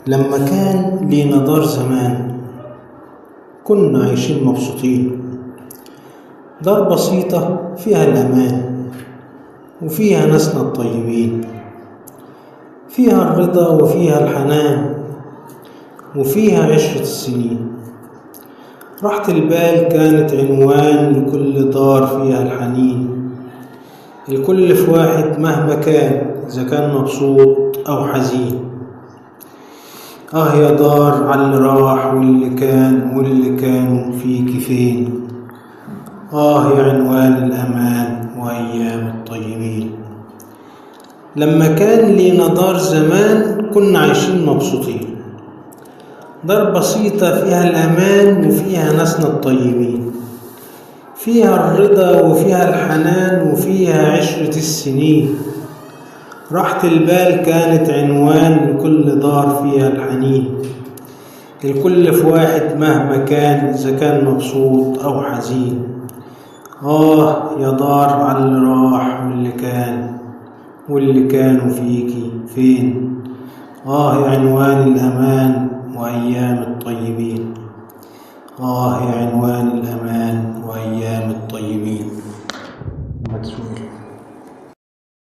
لما كان لينا دار زمان كنا عايشين مبسوطين. دار بسيطة فيها الأمان وفيها ناسنا الطيبين، فيها الرضا وفيها الحنان وفيها عشرة السنين. راحة البال كانت عنوان لكل دار فيها الحنين، الكل في واحد مهما كان، إذا كان مبسوط أو حزين. يا دار عاللي راح واللي كان واللي كانوا فيكي فين. يا عنوان الأمان وأيام الطيبين. لما كان لينا دار زمان كنا عايشين مبسوطين. دار بسيطة فيها الأمان وفيها ناسنا الطيبين، فيها الرضا وفيها الحنان وفيها عشرة السنين. راحة البال كانت عنوان لكل دار فيها الحنين، الكل في واحد مهما كان، إذا كان مبسوط أو حزين. يا دار عاللي راح واللي كان واللي كانوا فيكي فين. يا عنوان الأمان وأيام الطيبين. يا عنوان الأمان وأيام الطيبين.